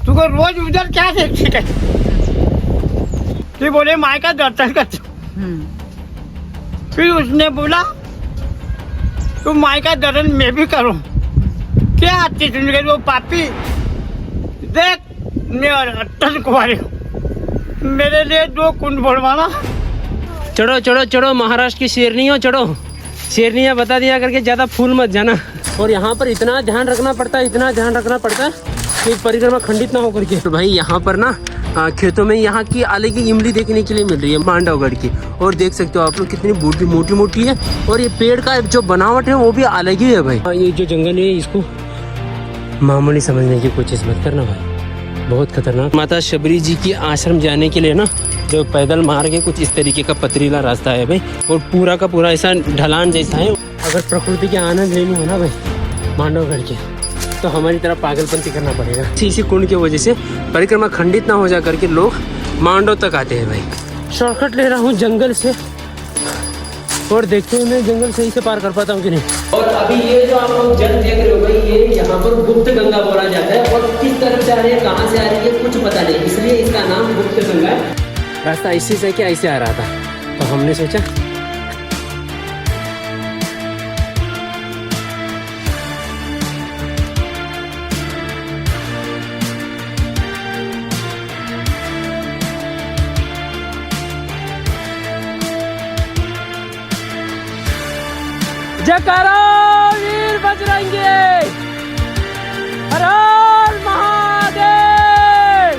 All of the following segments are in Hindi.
तुझको रोज उधर क्या देखती है? फिर बोले माँ का दर्शन कर। फिर उसने बोला तुम माँ का दर्शन मैं भी करूं। क्या आती सुन गई वो पापी, देख मैं अट्टन कुमारी हूँ, मेरे लिए 2 कुंड भरवाना। चढ़ो चढ़ो चढ़ो, महाराष्ट्र की शेरनियों चढ़ो। शेरनियाँ बता दिया करके ज़्यादा फूल मत जाना। और यहाँ पर इतना ध्यान रखना पड़ता है, इतना ध्यान रखना पड़ता है कि परिक्रमा खंडित ना हो करके। तो भाई यहाँ पर ना खेतों में यहाँ की अलग ही इमली देखने के लिए मिल रही है मांडवगढ़ की। और देख सकते हो आप लोग कितनी मोटी मोटी है। और ये पेड़ का जो बनावट है वो भी अलग ही है भाई। ये जो जंगल है इसको मामूली समझने की कोशिश मत करना भाई, बहुत खतरनाक। माता शबरी जी की आश्रम जाने के लिए ना जो पैदल मार्ग है कुछ इस तरीके का पथरीला रास्ता है भाई। और पूरा का पूरा ऐसा ढलान जैसा है। अगर प्रकृति के आनंद लेनी हो ना भाई मांडवगढ़ के, तो हमारी तरह पागलपंती करना पड़ेगा। इसी कुंड की वजह से परिक्रमा खंडित ना हो जा करके लोग मांडव तक आते हैं भाई। शॉर्टकट ले रहा हूँ जंगल से और देखते हैं मैं जंगल सही से पार कर पाता हूँ कि नहीं। और अभी ये जो आप लोग जल देख रहे हो भाई, ये यहाँ पर गुप्त गंगा बोला जाता है। और किस तरफ से आ रही है, कहाँ से आ रही है, कुछ पता नहीं, इसलिए इसका नाम गुप्त गंगा है। रास्ता ऐसे से क्या ऐसे आ रहा था, तो हमने सोचा जयकारा वीर बजरंगी, हर हर महादेव,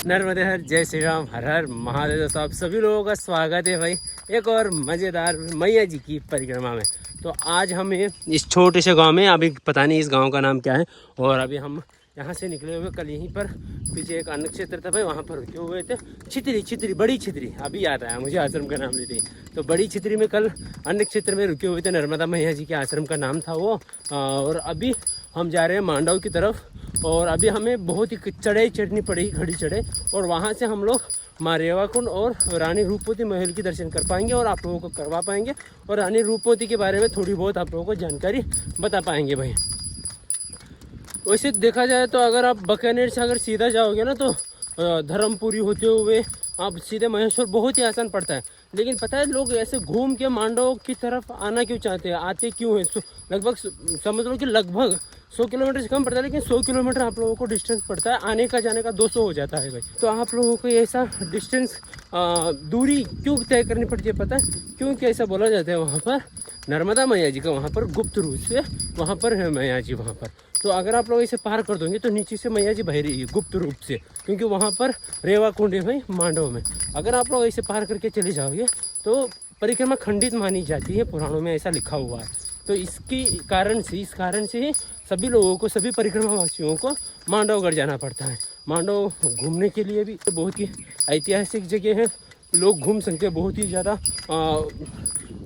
नर्मदे हर, जय श्री राम, हर हर महादेव। दोस्तों आप सभी लोगों का स्वागत है भाई एक और मज़ेदार मैया जी की परिक्रमा में। तो आज हम इस छोटे से गांव में, अभी पता नहीं इस गांव का नाम क्या है, और अभी हम यहाँ से निकले हुए कल यहीं पर पीछे एक अन्न क्षेत्र था भाई, वहाँ पर रुके हुए थे। छितरी बड़ी छितरी, अभी याद आया मुझे आश्रम का नाम लेते। तो बड़ी छितरी में कल अन्न क्षेत्र में रुके हुए थे, नर्मदा मैया जी के आश्रम का नाम था वो। और अभी हम जा रहे हैं मांडव की तरफ। और अभी हमें बहुत ही चढ़ाई चढ़नी पड़ेगी, घड़ी चढ़े, और वहाँ से हम लोग माँ रेवा कुंड और रानी रूपवती महल की दर्शन कर पाएंगे और आप लोगों को करवा पाएंगे। और रानी रूपवती के बारे में थोड़ी बहुत आप लोगों को जानकारी बता पाएंगे भाई। वैसे देखा जाए तो अगर आप बकानेर से अगर सीधा जाओगे ना तो धर्मपुरी होते हुए आप सीधे महेश्वर बहुत ही आसान पड़ता है। लेकिन पता है लोग ऐसे घूम के मांडव की तरफ आना क्यों चाहते हैं, आते क्यों हैं? लगभग समझ लो कि लगभग 100 किलोमीटर से कम पड़ता है, लेकिन 100 किलोमीटर आप लोगों को डिस्टेंस पड़ता है, आने का जाने का 200 हो जाता है भाई। तो आप लोगों को ऐसा डिस्टेंस दूरी क्यों तय करनी पड़ती है पता है? क्योंकि ऐसा बोला जाता है वहाँ पर नर्मदा मैया जी का वहाँ पर गुप्त रूप से वहाँ पर है मैया जी वहाँ पर। तो अगर आप लोग इसे पार कर दोगे तो नीचे से मैया जी बह रही है गुप्त रूप से, क्योंकि वहाँ पर रेवा कुंड है भाई मांडव में। अगर आप लोग इसे पार करके चले जाओगे तो परिक्रमा खंडित मानी जाती है, पुराणों में ऐसा लिखा हुआ है। तो इस कारण से ही सभी लोगों को, सभी परिक्रमावासियों को मांडवगढ़ जाना पड़ता है। मांडव घूमने के लिए भी बहुत ही ऐतिहासिक जगह है, लोग घूम सकते हैं, बहुत ही ज़्यादा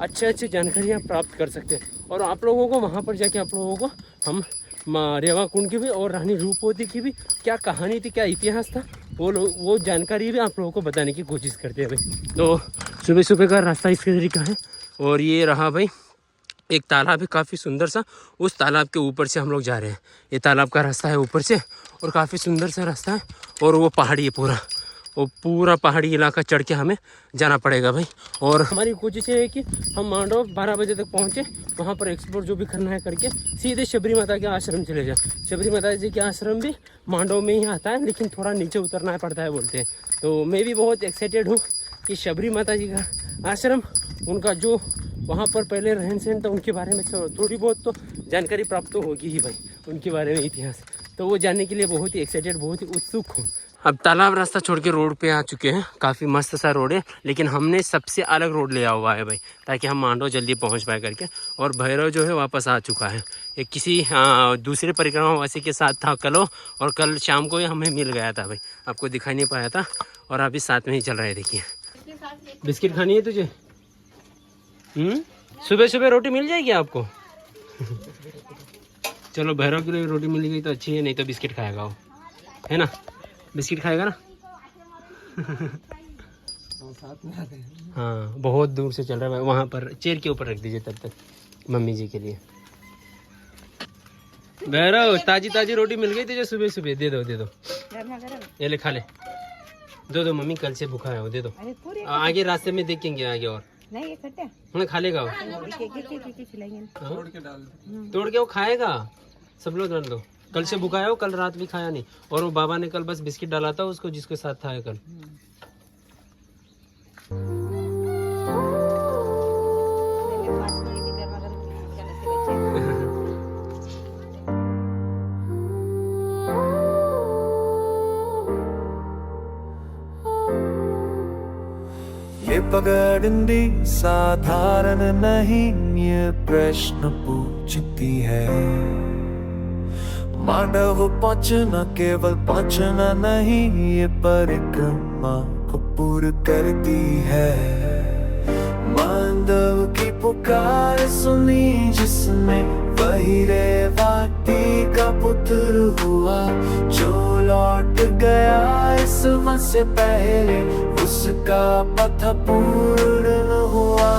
अच्छे जानकारियाँ प्राप्त कर सकते हैं। और आप लोगों को वहाँ पर जाके आप लोगों को हम रेवा कुंड की भी और रानी रूपवती की भी क्या कहानी थी, क्या इतिहास था, वो जानकारी भी आप लोगों को बताने की कोशिश करते हैं भाई। तो सुबह सुबह का रास्ता इस तरीका है। और ये रहा भाई एक तालाब है काफ़ी सुंदर सा, उस तालाब के ऊपर से हम लोग जा रहे हैं। ये तालाब का रास्ता है ऊपर से, और काफ़ी सुंदर सा रास्ता है। और वो पहाड़ी है, वो पूरा पहाड़ी इलाका चढ़ के हमें जाना पड़ेगा भाई। और हमारी कोशिश है कि हम मांडव 12 बजे तक पहुँचे, वहाँ पर एक्सप्लोर जो भी करना है करके सीधे शबरी माता के आश्रम चले जाए। शबरी माता जी के आश्रम भी मांडव में ही आता है, लेकिन थोड़ा नीचे उतरना पड़ता है बोलते हैं। तो मैं भी बहुत एक्साइटेड हूँ कि शबरी माता जी का आश्रम, उनका जो वहाँ पर पहले रहन सहन था उनके बारे में थोड़ी बहुत तो जानकारी प्राप्त तो होगी ही भाई, उनके बारे में इतिहास। तो वो जानने के लिए बहुत ही एक्साइटेड, बहुत ही उत्सुक हूँ। अब तालाब रास्ता छोड़ के रोड पे आ चुके हैं, काफ़ी मस्त सा रोड है, लेकिन हमने सबसे अलग रोड लिया हुआ है भाई, ताकि हम मांडव जल्दी पहुंच पाए करके। और भैरव जो है वापस आ चुका है, एक किसी दूसरे परिक्रमावासी के साथ था कल, और कल शाम को ही हमें मिल गया था भाई, आपको दिखाई नहीं पाया था। और अभी साथ में ही चल रहा है, देखिए। बिस्किट खानी है तुझे? सुबह सुबह रोटी मिल जाएगी आपको? चलो भैरव के लिए रोटी मिल गई तो अच्छी है, नहीं तो बिस्किट खाएगा वो, है ना? बिस्किट खाएगा ना? साथ में आते हैं। हाँ बहुत दूर से चल रहा है, वहाँ पर चेयर के ऊपर रख दीजिए तब तक मम्मी जी के लिए। भैरव ताजी ताजी रोटी मिल गई तुझे सुबह सुबह, दे दो गर्मा गर्म। ये ले खा ले, दो मम्मी कल से भूखा है वो, दे दो। अरे पूरी आगे रास्ते में देखेंगे आगे और नहीं, ये खट्टा हमने खा लेगा वो। खिलाएंगे। हाँ? तोड़ के वो खाएगा, सब लोग डाल दो। कल से भूखा है वो, कल रात भी खाया नहीं। और वो बाबा ने कल बस बिस्किट डाला था उसको, जिसके साथ था कल। ये पगडंडी साधारण नहीं, ये प्रश्न पूछती है। मानव पहुंचना केवल पहुंचना नहीं, ये परिक्रमा को पूर्ण करती है। मानव की पुकार सुनी जिसमें वही रेवाती का पुत्र हुआ, जो लौट गया इस वन से पहले, उसका पथ पूर्ण हुआ।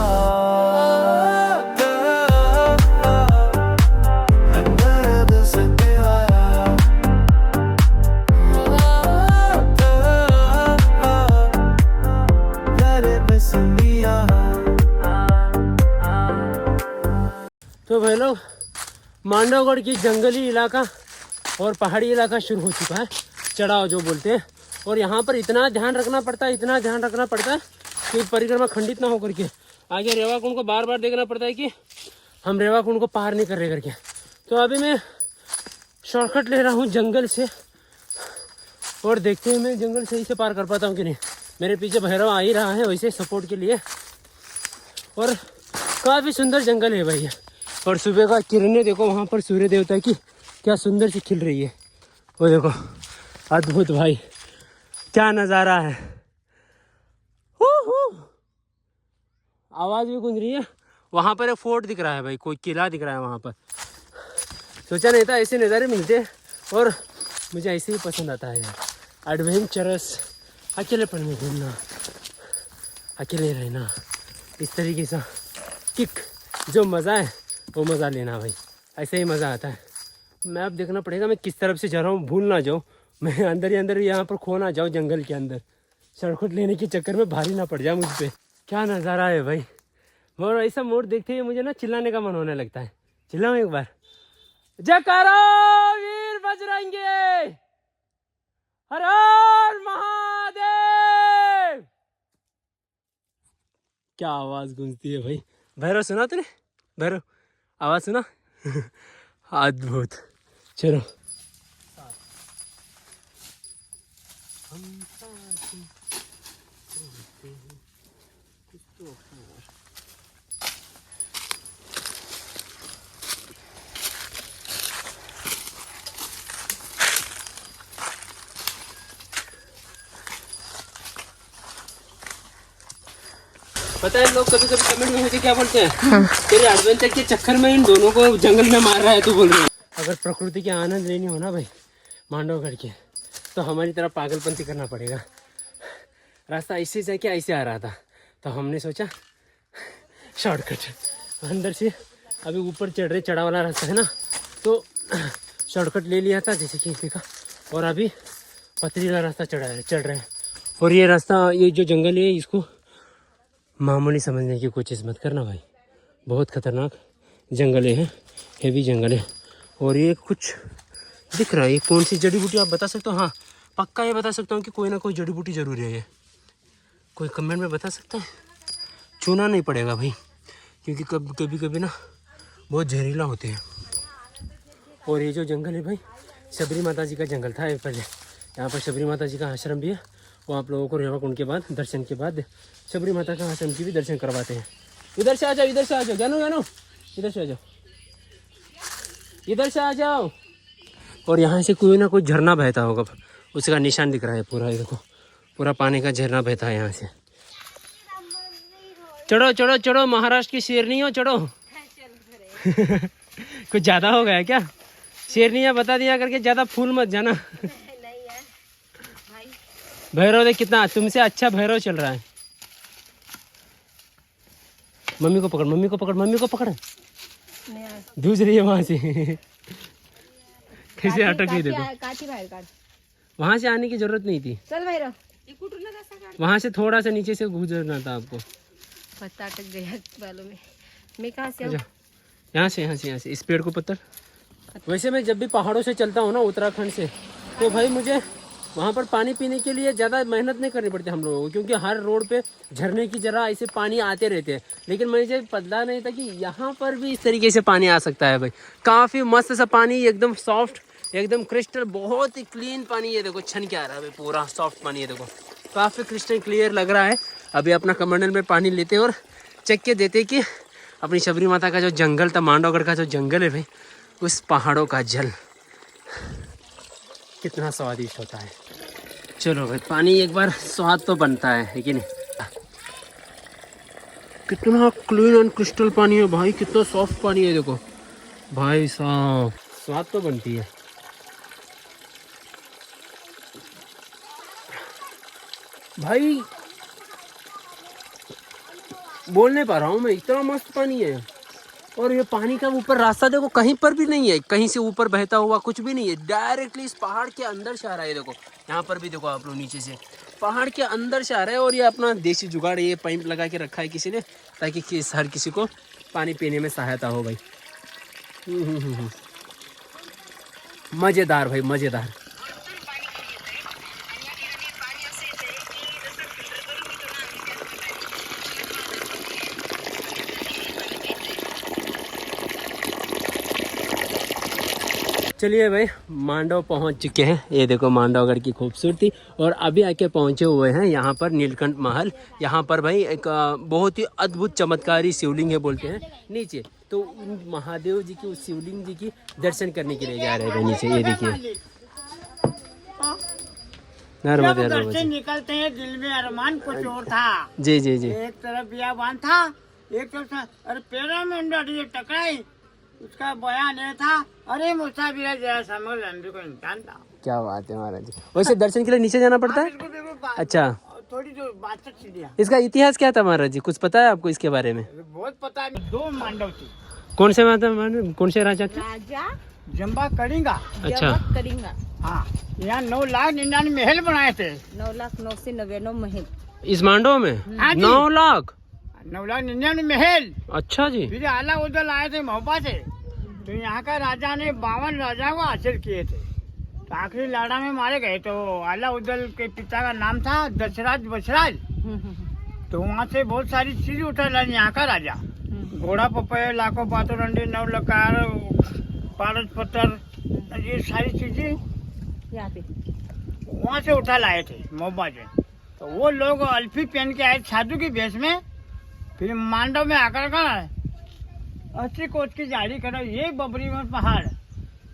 तो भाई लोग मांडवगढ़ की जंगली इलाका और पहाड़ी इलाका शुरू हो चुका है, चढ़ाव जो बोलते हैं। और यहाँ पर इतना ध्यान रखना पड़ता है, इतना ध्यान रखना पड़ता है कि परिक्रमा खंडित ना हो करके आगे रेवाकुंड को बार बार देखना पड़ता है कि हम रेवाकुंड को पार नहीं कर रहे करके। तो अभी मैं शॉर्टकट ले रहा हूँ जंगल से, और देखते हैं मैं जंगल सही से पार कर पाता हूँ कि नहीं। मेरे पीछे भैरव आ ही रहा है वैसे सपोर्ट के लिए, और काफ़ी सुंदर जंगल है भाई। और सुबह का किरणें देखो, वहाँ पर सूर्य देवता की क्या सुंदर सी खिल रही है, वो देखो, अद्भुत भाई, क्या नज़ारा है। आवाज़ भी गूंज रही है। वहाँ पर एक फोर्ट दिख रहा है भाई, कोई किला दिख रहा है वहाँ पर। सोचा नहीं था ऐसे नज़ारे मिलते हैं, और मुझे ऐसे ही पसंद आता है यार, एडवेंचरस, अकेलेपन में घूमना, अकेले रहना, इस तरीके से किक, जो मज़ा है वो मज़ा लेना भाई, ऐसे ही मज़ा आता है। मैप देखना पड़ेगा मैं किस तरफ से जा रहा हूँ, भूल ना जाऊँ मैं, अंदर ही अंदर यहाँ पर खो ना जाऊँ जंगल के अंदर, शॉर्टकट लेने के चक्कर में भारी ना पड़ जाए मुझ पर। क्या नज़ारा है भाई। और ऐसा मोड़ देखते ही मुझे ना चिल्लाने का मन होने लगता है। चिल्लाऊँ एक बार, जयकारा वीर बजरंगी, हर हर महादेव। क्या आवाज़ गूंजती है भाई। भैरव सुना तूने, भैरव आवाज़ सुना अद्भुत। चलो पता है लोग कभी कभी कमेंट में मुझे क्या बोलते हैं, तेरे एडवेंचर के चक्कर में इन दोनों को जंगल में मार रहा है तू, बोल रहे हैं। अगर प्रकृति के आनंद लेनी हो ना भाई मांडवगढ़ के, तो हमारी तरह पागलपंती करना पड़ेगा। रास्ता ऐसे जाके ऐसे आ रहा था, तो हमने सोचा शॉर्टकट अंदर से, अभी ऊपर चढ़ रहे, चढ़ा वाला रास्ता है ना, तो शॉर्टकट ले लिया था जैसे कि देखा, और अभी पथरीला रास्ता चढ़ रहे हैं। और ये रास्ता, ये जो जंगल है, इसको मामूली समझने की कोशिश मत करना भाई, बहुत खतरनाक जंगल है, हेवी जंगल है। और ये कुछ दिख रहा है, ये कौन सी जड़ी बूटी आप बता सकते हो? हाँ पक्का ये बता सकता हूँ कि कोई ना कोई जड़ी बूटी जरूर है ये, कोई कमेंट में बता सकता है? चुना नहीं पड़ेगा भाई, क्योंकि कभी कभी ना बहुत जहरीला होते हैं। और ये जो जंगल है भाई, शबरी माता जी का जंगल था पहले, यहाँ पर शबरी माता जी का आश्रम भी है। वो आप लोगों को रेवाकुंड के बाद, दर्शन के बाद शबरी माता का आश्रम की भी दर्शन करवाते हैं। इधर से आ जाओ, इधर से आ जाओ, जानो जानो, इधर से आ जाओ, इधर से आ जाओ। और यहाँ से कोई ना कोई झरना बहता होगा, उसका निशान दिख रहा है पूरा, देखो पूरा पानी का झरना बहता है यहाँ से। चढ़ो चढ़ो चढ़ो, महाराष्ट्र की शेरनी हो, चढ़ो। कुछ ज़्यादा हो गया क्या? शेरनिया बता दिया करके ज़्यादा फूल मत जाना। भैरव देख कितना तुमसे अच्छा भैरव चल रहा है। मम्मी को पकड़, मम्मी को पकड़, मम्मी को पकड़, जूझ रही है वहाँ से। कैसे अटक गई देखो। काठी बाहेर काढ. वहां से आने की जरूरत नहीं थी, चल बाहेर. कुठूनच असा काढ. वहां से थोड़ा सा नीचे से गुजरना था आपको। पत्ता अटक गया बालों में. मैं कहाँ से आऊँ? अच्छा, यहाँ से इस पेड़ को पत्थर। वैसे मैं जब भी पहाड़ों से चलता हूँ ना उत्तराखंड से, तो भाई मुझे वहाँ पर पानी पीने के लिए ज़्यादा मेहनत नहीं करनी पड़ती हम लोगों को, क्योंकि हर रोड पे झरने की जगह ऐसे पानी आते रहते हैं। लेकिन मुझे पता नहीं था कि यहाँ पर भी इस तरीके से पानी आ सकता है भाई। काफ़ी मस्त सा पानी, एकदम सॉफ्ट, एकदम क्रिस्टल, बहुत ही क्लीन पानी। ये देखो छन के आ रहा है भाई, पूरा सॉफ्ट पानी है देखो, काफ़ी क्रिस्टल क्लियर लग रहा है। अभी अपना कमंडल में पानी लेते और चेक के देते कि अपनी शबरी माता का जो जंगल था, मांडवगढ़ का जो जंगल है भाई, उस पहाड़ों का जल कितना स्वादिष्ट होता है। चलो भाई, पानी एक बार स्वाद तो बनता है कि नहीं। कितना क्लीन एंड क्रिस्टल पानी है भाई, कितना सॉफ्ट पानी है देखो भाई साहब, स्वाद तो बनती है। भाई बोल नहीं पा रहा हूँ मैं, इतना मस्त पानी है। और ये पानी का ऊपर रास्ता देखो, कहीं पर भी नहीं है, कहीं से ऊपर बहता हुआ कुछ भी नहीं है, डायरेक्टली इस पहाड़ के अंदर से आ रहा है। देखो यहाँ पर भी देखो आप लोग, नीचे से पहाड़ के अंदर से आ रहा है। और ये अपना देसी जुगाड़, ये पाइप लगा के रखा है किसी ने, ताकि हर किसी को पानी पीने में सहायता हो भाई। मज़ेदार भाई, मज़ेदार। चलिए भाई, मांडव पहुंच चुके हैं। ये देखो मांडवगढ़ की खूबसूरती। और अभी आके पहुंचे हुए हैं यहाँ पर नीलकंठ महल। यहाँ पर भाई एक बहुत ही अद्भुत चमत्कारी शिवलिंग है बोलते हैं नीचे, तो महादेव जी की, उस शिवलिंग जी की दर्शन करने के लिए जा रहे हैं भाई नीचे। ये देखिए, नर्मदे घर से निकलते हैं दिल में अरमान कुछ और था। जी जी जी। एक तरफ बियाबान था, एक तरफ अरे पैरों में डटी टकराई, उसका बयान ये था, अरे मुसाफिर जरा समझ लंबी को इंसान था। क्या बात है महाराज जी। वैसे दर्शन के लिए नीचे जाना पड़ता है? अच्छा, थोड़ी जो बात सीढ़ियाँ। इसका इतिहास क्या था महाराज जी, कुछ पता है आपको इसके बारे में? बहुत पता है। 2 मांडव थी। कौन से माता, कौन से राजा थे? राजा जम्बा करेंगा। अच्छा, करेंगा. हाँ, यहाँ 9,99,000 महल बनाए थे। 9,999 महल इस मांडव में हाँ जी। 9 लाख। 9,99,000 महल। अच्छा जी। फिर आला उदल आए थे मोहब्बा से, तो यहाँ का राजा ने 52 राजा को हासिल किए थे, तो आखिरी लड़ा में मारे गए। तो आला उदल के पिता का नाम था दशराज बछराज। तो वहाँ से बहुत सारी चीज उठा ला यहाँ का राजा, घोड़ा पपैया, लाखों पातोरंडी, 9 लकार, पारस पत्थर, ये सारी चीजें यहाँ पे वहाँ से उठा लाए थे मोहब्बा से। तो वो लोग अल्फी पहन के आए साधु की भेष में, फिर मांडव में आकर कर 80 कोस की जारी करा, ये बबरीवन पहाड़,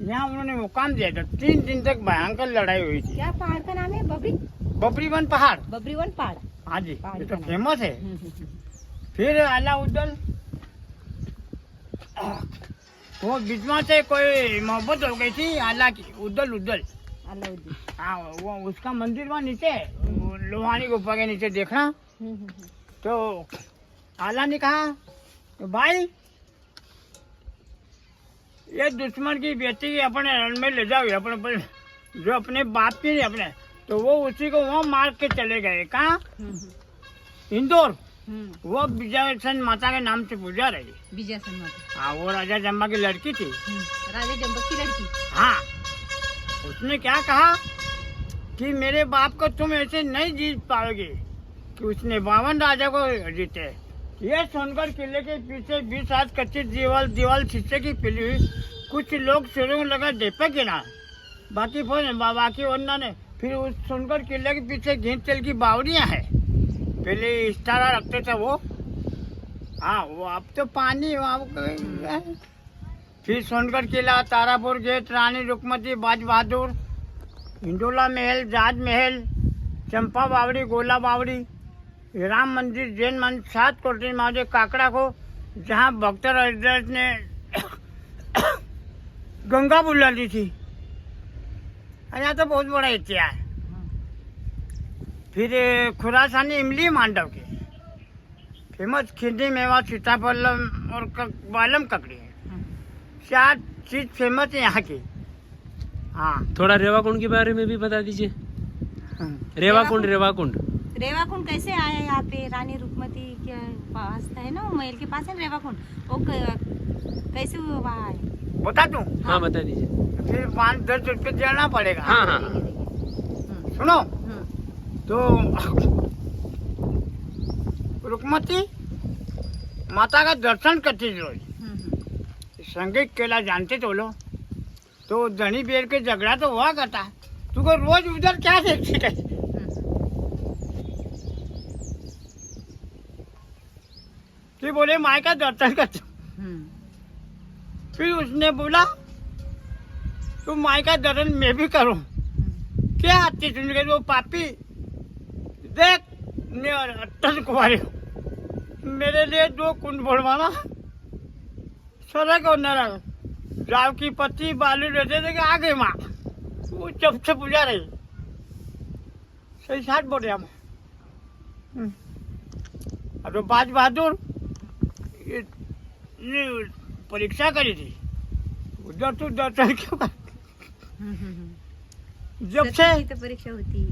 यहाँ उन्होंने मुकाम दिया था। 3 दिन तक भयंकर लड़ाई हुई थी। क्या पहाड़ का नाम है? बबरीवन पहाड़। बबरीवन पहाड़. हाँ जी, पहाड़ ये तो का नाम। फेमस है। फिर अलाउद्दीन, वो बिजमा से कोई मोहब्बत हो गई थी आला की, उद्दल अलाउद्दीन. हाँ, वो उसका मंदिर वहाँ नीचे, लोहानी गुफा के नीचे देखना। तो आला ने कहा, तो भाई ये दुश्मन की बेटी अपने रण में ले जाओ, अपने जो अपने बाप की नहीं अपने, तो वो उसी को वहाँ मार के चले गए। कहाँ? इंदौर। वो विजयासन माता के नाम से पूजा रही। विजयासन माता. हाँ, वो राजा जम्बा की लड़की थी। राजा जम्बा की लड़की. हाँ, उसने क्या कहा कि मेरे बाप को तुम ऐसे नहीं जीत पाओगे, कि उसने 52 राजा को जीते। ये सुनकर किले के पीछे 20 हाथ कच्ची दीवार शीशे की पिली हुई, कुछ लोग शुरू लगा डेपे गिरा, बाकी वरना ने फिर उस सुनकर किले के पीछे घींच तेल की बावड़ियाँ है, पहले इस्तारा रखते थे वो। हाँ, वो अब तो पानी वहाँ। फिर सोनगढ़ किला, तारापुर गेट, रानी रुकमती, बाज बहादुर, हिंडोला महल, जाज महल, चंपा बावड़ी, गोला बावड़ी, राम मंदिर, जैन मंदिर, 7 कोटी महादेव, काकड़ा को, जहाँ भक्तर हरिदास ने गंगा बुला दी थी। यहाँ तो बहुत बड़ा इतिहास है। फिर खुरासानी इमली मांडव के फेमस खिंडी, मेवा, सीताफल और बालम ककड़ी है। 4 चीज फेमस है यहाँ की। हाँ थोड़ा रेवाकुंड के बारे में भी बता दीजिए। रेवाकुंड रेवाकुंड कैसे आया यहाँ पे? रानी रुकमती के पास है ना, वो महल के पास है रेवाकुंड। वो कैसे वहाँ आए बता दूं? हाँ बता दीजिए। फिर 5-10 रुपये देना पड़ेगा। हाँ हाँ सुनो तो रुकमती माता का दर्शन करती रोज। संगीत केला जानते तो लो, तो धनी बेर के झगड़ा तो हुआ करता है। तुमको रोज उधर क्या देखती रहती? फिर बोले माँ का दर्शन करते। फिर उसने बोला तो माँ का दर्शन मैं भी करूं। क्या आती सुन गई वो पापी, देख मैं अट्टन कुमारी हूँ, मेरे लिए 2 कुंड बढ़वाना। सड़क और नरक गाँव की पत्ती बालू रहते थे कि आ गई माँ, वो जब से पूजा रही। सही साथ बोले हम। अब तो बाज बहादुर ये परीक्षा करी थी उधर तो दर्शन क्यों कर? जब से तो परीक्षा होती है।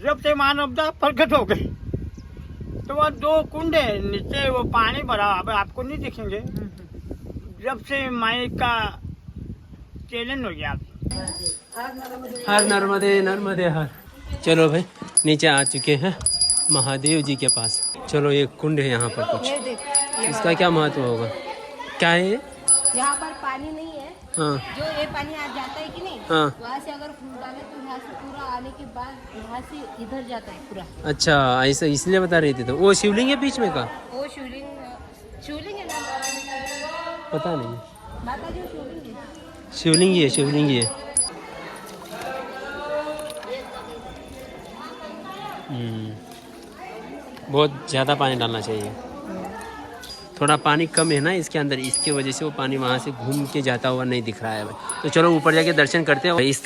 जब से मानवता प्रकट हो गई तो वह 2 कुंड है, नीचे वो पानी भरा। अब आपको नहीं दिखेंगे। जब से माई का चैलेंज हो गया। हर नर्मदे नर्मदे हर। चलो भाई नीचे आ चुके हैं महादेव जी के पास। चलो ये कुंड है यहाँ पर कुछ, ये देख, इसका क्या महत्व होगा? क्या है ये? यहाँ पर पानी नहीं है। हाँ जो ये पानी आ जाता है कि नहीं, हाँ वहाँ से अगर फूल डाले तो यहाँ से पूरा आने के बाद यहाँ से इधर जाता है पूरा। अच्छा ऐसा इसलिए बता रही थी। तो वो शिवलिंग है बीच में का? वो शिवलिंग है ना, पता नहीं। माता जी शिवलिंग है। शिवलिंग ही है। बहुत ज़्यादा पानी डालना चाहिए। थोड़ा पानी कम है ना इसके अंदर, इसकी वजह से वो पानी वहाँ से घूम के जाता हुआ नहीं दिख रहा है भाई। तो चलो ऊपर जाके दर्शन करते हैं। इस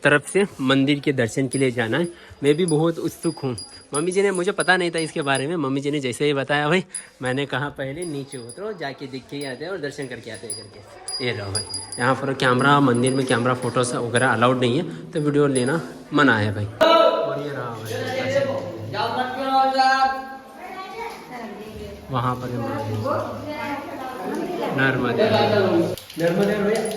तरफ से मंदिर के दर्शन के लिए जाना है। मैं भी बहुत उत्सुक हूँ। मम्मी जी ने, मुझे पता नहीं था इसके बारे में, मम्मी जी ने जैसे ही बताया भाई मैंने कहा पहले नीचे उतरो, जाके देख के आते हैं और दर्शन करके आते हैं करके। ये रहो भाई, यहाँ पर कैमरा, मंदिर में कैमरा फोटोस वगैरह अलाउड नहीं है, तो वीडियो लेना मना है भाई। और ये रहा भाई वहाँ पर नर्मदे भाई।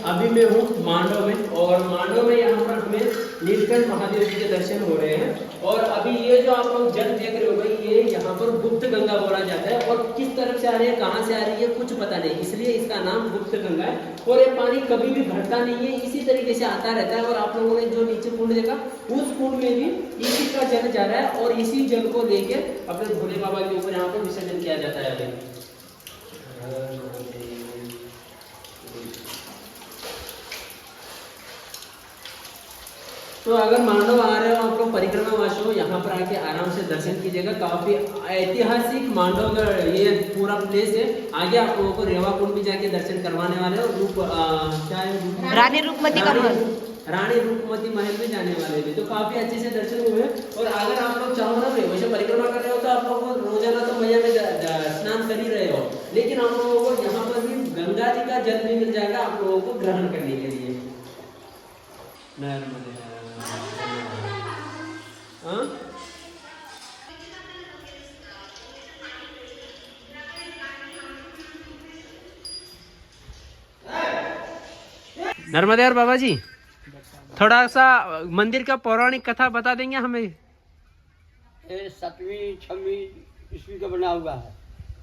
अभी मैं हूँ मांडव में, और मांडव में यहाँ पर हमें नीलकंठ महादेव जी के दर्शन हो रहे हैं। और अभी ये जो आप लोग जल देख रहे हो भाई, ये यहाँ पर गुप्त गंगा बोला जाता है। और किस तरफ से आ रही है, कहाँ से आ रही है, कुछ पता नहीं, इसलिए इसका नाम गुप्त गंगा है। और ये पानी कभी भी घटता नहीं है, इसी तरीके से आता रहता है। और आप लोगों ने जो नीचे कुंड देखा, उस कुंड में भी इसी का जल जा रहा है, और इसी जल को लेके अपने भोले बाबा के ऊपर यहाँ पर विसर्जन किया जाता है अभी। तो अगर मांडव आ रहे हो आप लोग, परिक्रमा वासी हो, यहाँ पर आके आराम से दर्शन कीजिएगा। काफी ऐतिहासिक मांडव का ये पूरा प्लेस है। आगे आप लोगों को रेवाकुंड भी जाके दर्शन करवाने वाले हो। क्या है, रानी रुकमती का महल, रानी रुकमती महल में जाने वाले भी। तो काफी अच्छे से दर्शन हुए। और अगर आप लोग चाहो ना वैसे परिक्रमा कर रहे हो तो आप लोगों को रोजाना तो मैया में स्नान कर ही रहे हो, लेकिन आप लोगों को यहाँ पर भी गंगा जी का जल भी मिल जाएगा आप लोगों को ग्रहण करने के लिए। नर्मदे और बाबा जी, थोड़ा सा मंदिर का पौराणिक कथा बता देंगे हमें? ये 7वीं 6वीं ईस्वी का बना हुआ है।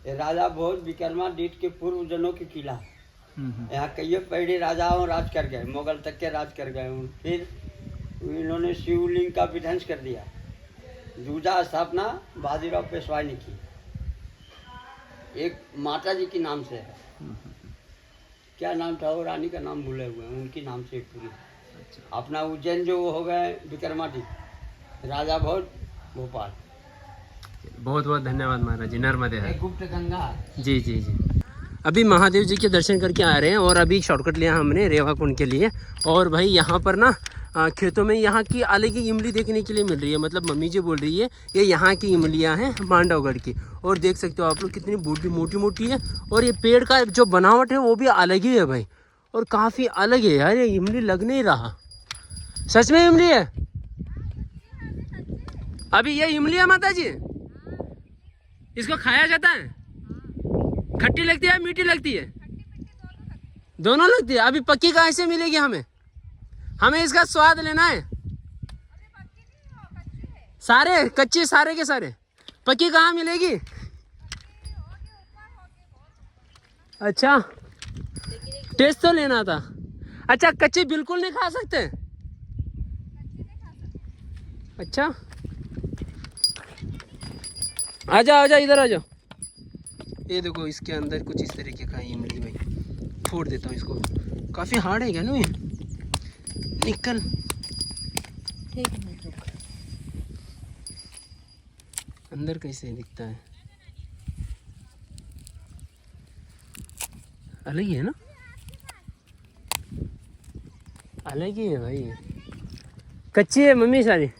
ये राजा भोज विक्रमादित्य के पूर्व जनों की किला है। यहाँ कई पहले राजाओं राज कर गए, मुगल तक के राज कर गए। फिर इन्होंने शिवलिंग का विध्वंस कर दिया। जूजा स्थापना बाजीराव पेशवाई ने की। एक माता जी के नाम से है, क्या नाम था वो, रानी का नाम भूले हुए हैं, उनके नाम से पूरी। अपना उज्जैन जो हो गए विक्रमादित्य, राजा भोज भोपाल। बहुत बहुत धन्यवाद महाराज जी। नर्मदे है गुप्त गंगा। जी जी जी। अभी महादेव जी के दर्शन करके आ रहे हैं, और अभी शॉर्टकट लिया हमने रेवाकुंड के लिए। और भाई यहाँ पर ना खेतों में यहाँ की अलग ही इमली देखने के लिए मिल रही है। मतलब मम्मी जी बोल रही है ये यहाँ की इमलियाँ हैं मांडवगढ़ की। और देख सकते हो आप लोग कितनी बूटी मोटी मोटी है। और ये पेड़ का जो बनावट है वो भी अलग ही है भाई, और काफ़ी अलग है यार, ये इमली लग नहीं रहा। सच में इमली है? अभी ये इमली है माता जी? इसको खाया जाता है? खट्टी लगती है मीठी लगती है? दोनों लगती है। अभी पक्की कहाँ से मिलेगी हमें? हमें इसका स्वाद लेना है। सारे कच्चे सारे के सारे, पक्की कहाँ मिलेगी? अच्छा, टेस्ट तो लेना था। अच्छा, कच्चे बिल्कुल नहीं खा सकते? अच्छा, आजा आजा इधर आ जाओ। ये देखो इसके अंदर कुछ इस तरीके का इमली भाई, फोड़ देता हूँ इसको। काफ़ी हार्ड है क्या ना ये? निकल। अंदर कैसे दिखता है? अलग ही है ना? अलग ही है भाई। कच्ची है मम्मी सारी।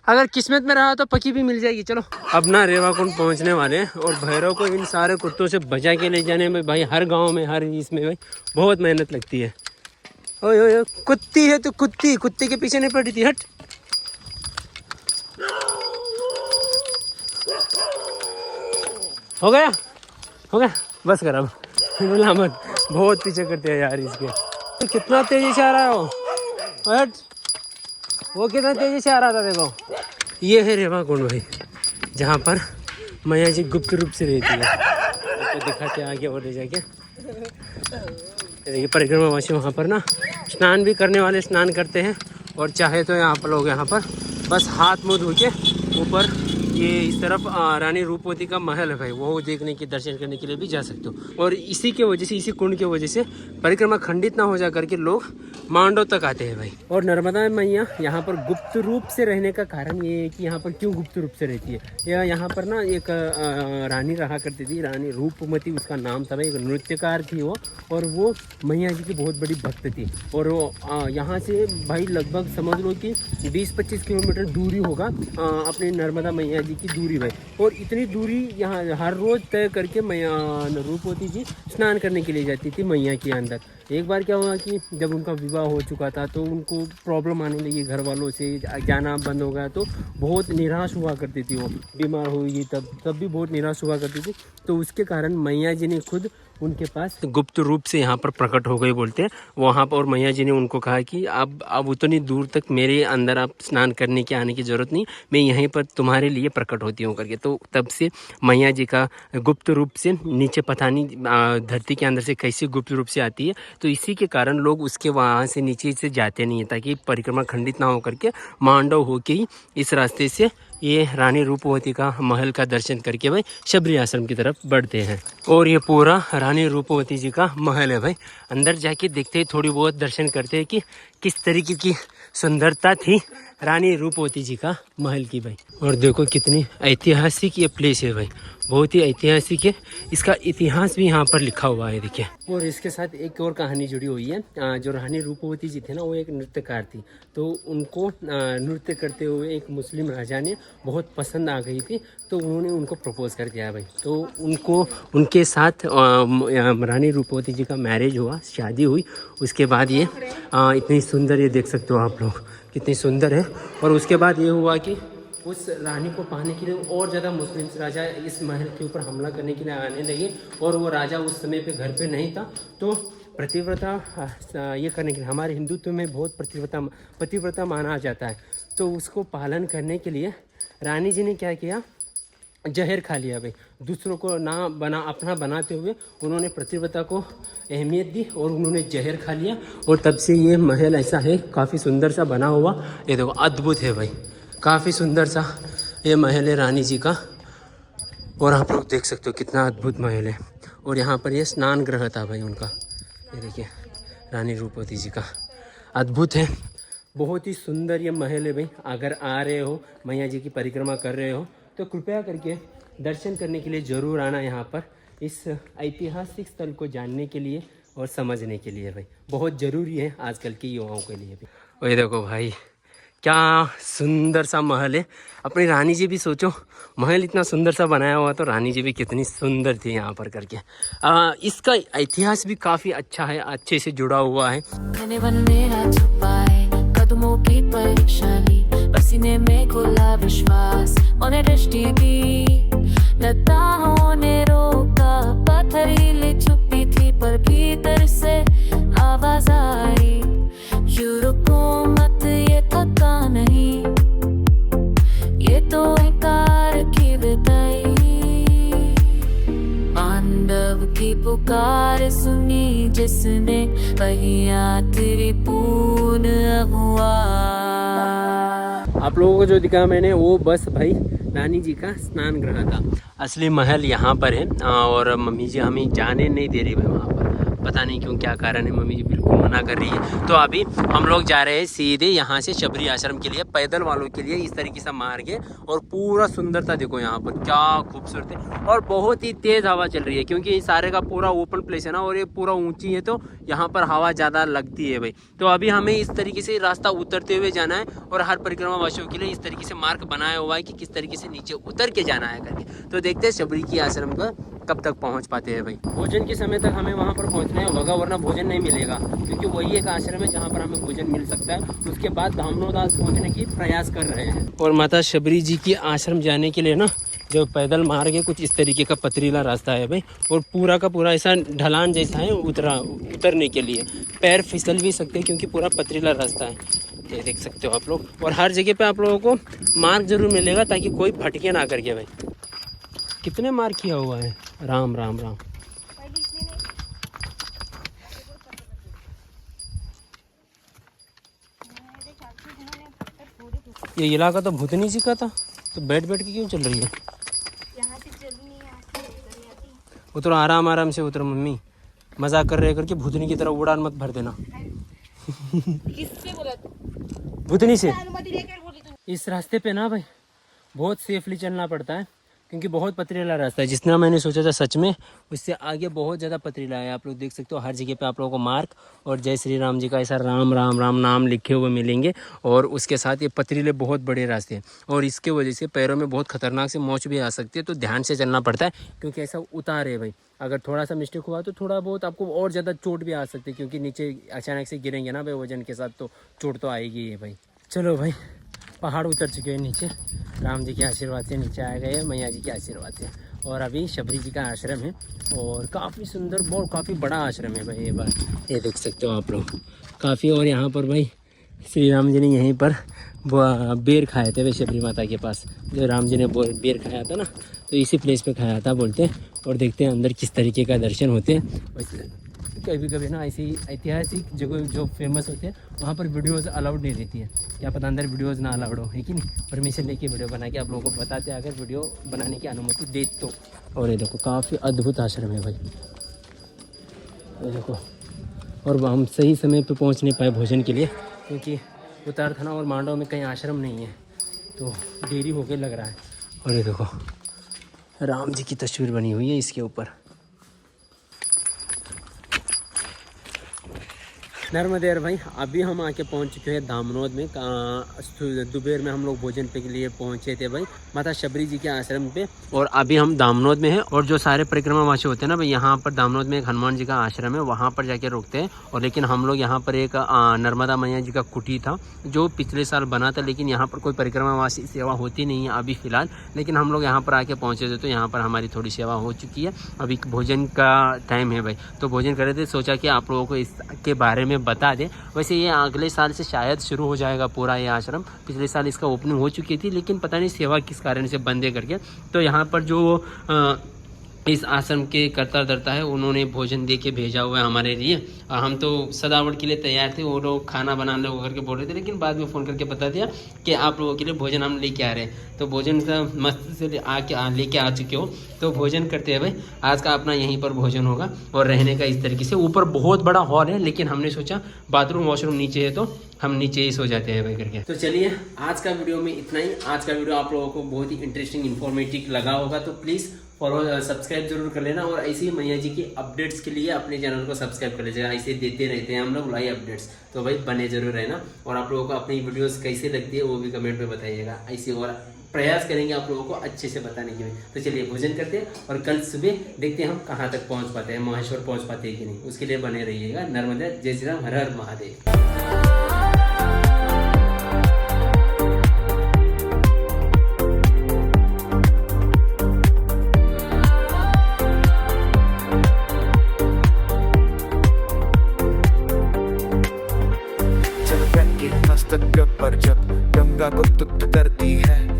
अगर किस्मत में रहा तो पकी भी मिल जाएगी। चलो अब ना रेवाकुंड पहुंचने वाले हैं और भैरव को इन सारे कुत्तों से बचा के ले जाने में भाई हर गांव में हर इसमें भाई बहुत मेहनत लगती है। ओए ओए कुत्ती है तो कुत्ती, कुत्ते के पीछे नहीं पड़ी थी। हट। हो गया हो गया, बस कर अब। बोला मत, बहुत पीछे करते हैं यार इसके। कितना तेजी से आ रहा है वो। हट, वो कितना तेजी से आ रहा था देखो। ये है रेवाकुंड भाई, जहाँ पर मैया जी गुप्त रूप से रहती है। तो दिखाते आगे और ले जाके। देखिए परिक्रमावासी वहाँ पर ना स्नान भी करने वाले स्नान करते हैं, और चाहे तो यहाँ पर लोग यहाँ पर बस हाथ मुँह धो के ऊपर ये इस तरफ रानी रूपवती का महल है भाई, वो देखने के दर्शन करने के लिए भी जा सकते हो। और इसी के वजह से, इसी कुंड के वजह से परिक्रमा खंडित ना हो जा करके लोग मांडव तक आते हैं भाई। और नर्मदा मैया यहाँ पर गुप्त रूप से रहने का कारण ये है कि यहाँ पर क्यों गुप्त रूप से रहती है। यहाँ पर ना एक रानी रहा करती थी, रानी रूपमती उसका नाम था भाई। एक नृत्यकार थी वो, और वो मैया जी की बहुत बड़ी भक्त थी। और वो यहाँ से भाई लगभग समझ लो कि 20-25 किलोमीटर दूरी होगा अपनी नर्मदा मैया जी की दूरी भाई। और इतनी दूरी यहाँ हर रोज़ तय करके मैया रूपवती जी स्नान करने के लिए जाती थी मैया के अंदर। एक बार क्या हुआ कि जब उनका विवाह हो चुका था तो उनको प्रॉब्लम आने लगी घर वालों से, जाना बंद हो गया, तो बहुत निराश हुआ करती थी वो। बीमार हुई तब भी बहुत निराश हुआ करती थी। तो उसके कारण मैया जी ने खुद उनके पास गुप्त रूप से यहाँ पर प्रकट हो गई बोलते हैं वहाँ पर। और मैया जी ने उनको कहा कि अब उतनी दूर तक मेरे अंदर आप स्नान करने के आने की ज़रूरत नहीं, मैं यहीं पर तुम्हारे लिए प्रकट होती हूँ करके। तो तब से मैया जी का गुप्त रूप से नीचे पता नहीं धरती के अंदर से कैसे गुप्त रूप से आती है। तो इसी के कारण लोग उसके वहाँ से नीचे से जाते नहीं है, ताकि परिक्रमा खंडित ना हो करके मांडव होके ही इस रास्ते से ये रानी रूपवती का महल का दर्शन करके भाई शबरी आश्रम की तरफ बढ़ते हैं। और ये पूरा रानी रूपवती जी का महल है भाई। अंदर जाके देखते हैं, थोड़ी बहुत दर्शन करते हैं कि किस तरीके की सुंदरता थी रानी रूपवती जी का महल की भाई। और देखो कितनी ऐतिहासिक ये प्लेस है भाई, बहुत ही ऐतिहासिक है। इसका इतिहास भी यहाँ पर लिखा हुआ है देखिए। और इसके साथ एक और कहानी जुड़ी हुई है। जो रानी रूपवती जी थे ना, वो एक नृत्यकार थी। तो उनको नृत्य करते हुए एक मुस्लिम राजा ने बहुत पसंद आ गई थी, तो उन्होंने उनको प्रपोज कर दिया भाई। तो उनके साथ रानी रूपवती जी का मैरिज हुआ, शादी हुई। उसके बाद ये इतनी सुंदर, ये देख सकते हो आप लोग कितनी सुंदर है। और उसके बाद ये हुआ कि उस रानी को पाने के लिए और ज़्यादा मुस्लिम राजा इस महल के ऊपर हमला करने के लिए आने लगे। और वो राजा उस समय पे घर पे नहीं था, तो पतिव्रता ये करने के लिए, हमारे हिंदुत्व में बहुत पतिव्रता माना जाता है, तो उसको पालन करने के लिए रानी जी ने क्या किया, जहर खा लिया भाई। दूसरों को अपना बनाते हुए उन्होंने पतिव्रता को अहमियत दी और उन्होंने जहर खा लिया। और तब से ये महल ऐसा है, काफ़ी सुंदर सा बना हुआ। ये देखो अद्भुत है भाई, काफ़ी सुंदर सा ये महल है रानी जी का। और आप लोग देख सकते हो कितना अद्भुत महल है। और यहाँ पर ये स्नान गृह था भाई उनका, ये देखिए रानी रूपवती जी का, अद्भुत है। बहुत ही सुंदर ये महल है भाई। अगर आ रहे हो, मैया जी की परिक्रमा कर रहे हो, तो कृपया करके दर्शन करने के लिए ज़रूर आना यहाँ पर, इस ऐतिहासिक स्थल को जानने के लिए और समझने के लिए भाई। बहुत ज़रूरी है आजकल के युवाओं के लिए भी। और ये देखो भाई क्या सुंदर सा महल है। अपनी रानी जी भी सोचो, महल इतना सुंदर सा बनाया हुआ तो रानी जी भी कितनी सुंदर थी यहाँ पर करके। इसका इतिहास भी काफ़ी अच्छा है, अच्छे से जुड़ा हुआ है। कदमों की परेशानी, पसीने में खुला विश्वास, उन्हें दृष्टि दी, लताओं ने रोका, पथरीली चुप्पी थी पर भीतर से आवाज आई, यूं रुको मत, ये थका नहीं, ये तो इनकार की विदाई। पांडव की पुकार सुनी जिसने, वही आखिरी पूर्ण हुआ। आप लोगों को जो दिखा मैंने वो बस भाई रानी जी का स्नान गृह था। असली महल यहाँ पर है और मम्मी जी हमें जाने नहीं दे रही भाई वहाँ पर, पता नहीं क्यों, क्या कारण है, मम्मी जी बिल्कुल मना कर रही है। तो अभी हम लोग जा रहे हैं सीधे यहाँ से शबरी आश्रम के लिए, पैदल वालों के लिए इस तरीके से मार्ग है। और पूरा सुंदरता देखो यहाँ पर, क्या खूबसूरत है। और बहुत ही तेज़ हवा चल रही है क्योंकि ये सारे का पूरा ओपन प्लेस है ना, और ये पूरा ऊंची है तो यहाँ पर हवा ज़्यादा लगती है भाई। तो अभी हमें इस तरीके से रास्ता उतरते हुए जाना है और हर परिक्रमा वासियों के लिए इस तरीके से मार्ग बनाया हुआ है कि किस तरीके से नीचे उतर के जाना है करके। तो देखते हैं शबरी की आश्रम का कब तक पहुंच पाते हैं भाई। भोजन के समय तक हमें वहां पर पहुंचना होगा वरना भोजन नहीं मिलेगा, क्योंकि वही एक आश्रम है जहां पर हमें भोजन मिल सकता है। उसके बाद धामनोदास पहुंचने की प्रयास कर रहे हैं। और माता शबरी जी की आश्रम जाने के लिए ना जो पैदल मार्ग है कुछ इस तरीके का पथरीला रास्ता है भाई, और पूरा का पूरा ऐसा ढलान जैसा है उतरने के लिए। पैर फिसल भी सकते हैं क्योंकि पूरा पथरीला रास्ता है, ये देख सकते हो आप लोग। और हर जगह पे आप लोगों को मार्ग जरूर मिलेगा ताकि कोई भटके ना करके भाई। कितने मार्ग किया हुआ है, राम राम राम। ये इलाका तो भूतनी जी का था, तो बैठ बैठ के क्यों चल रही है? उतरो, आराम आराम से उतरो मम्मी, मजाक कर रहे करके भूतनी की तरह उड़ान मत भर देना। किससे बोला तू? भूतनी से। इस रास्ते पे ना भाई बहुत सेफली चलना पड़ता है क्योंकि बहुत पथरीला रास्ता है। जितना मैंने सोचा था सच में उससे आगे बहुत ज़्यादा पथरीला है। आप लोग देख सकते हो हर जगह पे आप लोगों को मार्ग और जय श्री राम जी का ऐसा राम राम राम नाम लिखे हुए मिलेंगे। और उसके साथ ये पथरीले बहुत बड़े रास्ते हैं और इसके वजह से पैरों में बहुत खतरनाक से मोच भी आ सकती है। तो ध्यान से चलना पड़ता है क्योंकि ऐसा उतार है भाई। अगर थोड़ा सा मिस्टेक हुआ तो थोड़ा बहुत आपको और ज़्यादा चोट भी आ सकती है क्योंकि नीचे अचानक से गिरेंगे ना भाई वजन के साथ, तो चोट तो आएगी ही भाई। चलो भाई, पहाड़ उतर चुके हैं नीचे, राम जी के आशीर्वाद से नीचे आ गए, मैया जी के आशीर्वाद से। और अभी शबरी जी का आश्रम है और काफ़ी सुंदर, बहुत काफ़ी बड़ा आश्रम है भाई। ये बार ये देख सकते हो आप लोग काफ़ी। और यहाँ पर भाई श्री राम जी ने यहीं पर बेर खाए थे भाई शबरी माता के पास, जो राम जी ने बेर खाया था ना, तो इसी प्लेस पे खाया था बोलते हैं। और देखते हैं अंदर किस तरीके का दर्शन होते हैं। कभी कभी ना ऐसी ऐतिहासिक जगह जो फेमस होते हैं वहाँ पर वीडियोस अलाउड नहीं रहती है, क्या पता अंदर वीडियोस ना अलाउड हो, है कि नहीं। परमिशन लेके वीडियो बना के आप लोगों को बताते हैं अगर वीडियो बनाने की अनुमति दे तो। और ये देखो काफ़ी अद्भुत आश्रम है भाई, ये देखो। और हम सही समय पे पहुँच नहीं पाए भोजन के लिए क्योंकि उतार थाना और मांडव में कहीं आश्रम नहीं है, तो देरी हो गई लग रहा है। और ये देखो राम जी की तस्वीर बनी हुई है इसके ऊपर। नर्मदे भाई, अभी हम आके पहुंच चुके हैं धामनोद में। दोपहर में हम लोग भोजन पे के लिए पहुंचे थे भाई माता शबरी जी के आश्रम पे, और अभी हम धामनोद में हैं। और जो सारे परिक्रमा वासी होते हैं ना भाई, यहाँ पर धामनोद में एक हनुमान जी का आश्रम है, वहाँ पर जाके रुकते हैं। और लेकिन हम लोग यहाँ पर एक नर्मदा मैया जी का कुटी था जो पिछले साल बना था, लेकिन यहाँ पर कोई परिक्रमा वासी सेवा होती नहीं है अभी फ़िलहाल। लेकिन हम लोग यहाँ पर आके पहुँचे थे तो यहाँ पर हमारी थोड़ी सेवा हो चुकी है। अभी भोजन का टाइम है भाई, तो भोजन कर रहे थे, सोचा कि आप लोगों को इसके बारे में बता दें। वैसे ये अगले साल से शायद शुरू हो जाएगा पूरा ये आश्रम। पिछले साल इसका ओपनिंग हो चुकी थी लेकिन पता नहीं सेवा किस कारण से बंद है करके। तो यहाँ पर जो इस आश्रम के कर्ता धर्ता है उन्होंने भोजन दे के भेजा हुआ है हमारे लिए। हम तो सजावट के लिए तैयार थे, वो लोग खाना बनाने लोग करके बोल रहे थे, लेकिन बाद में फ़ोन करके बता दिया कि आप लोगों के लिए भोजन हम लेके आ रहे हैं। तो भोजन का मस्त से लेके आ चुके हो, तो भोजन करते हैं भाई। आज का अपना यहीं पर भोजन होगा और रहने का इस तरीके से। ऊपर बहुत बड़ा हॉल है लेकिन हमने सोचा बाथरूम वॉशरूम नीचे है तो हम नीचे ही सो जाते हैं भाई करके। तो चलिए आज का वीडियो में इतना ही। आज का वीडियो आप लोगों को बहुत ही इंटरेस्टिंग इन्फॉर्मेटिव लगा होगा तो प्लीज़ फॉलो सब्सक्राइब जरूर कर लेना। और ऐसे ही मैया जी की अपडेट्स के लिए अपने चैनल को सब्सक्राइब कर लीजिएगा। ऐसे देते रहते हैं हम लोग लाइव अपडेट्स, तो भाई बने जरूर रहना। और आप लोगों को अपनी वीडियोस कैसे लगती है वो भी कमेंट में बताइएगा। ऐसे और प्रयास करेंगे आप लोगों को अच्छे से बताने के लिए। तो चलिए भोजन करते हैं और कल सुबह देखते हैं हम कहाँ तक पहुँच पाते हैं, महेश्वर पहुँच पाते हैं कि नहीं। उसके लिए बने रहिएगा। नर्मदा, जय श्री राम, हर हर महादेव। मस्तक पर जब गंगा को तुप्त करती है,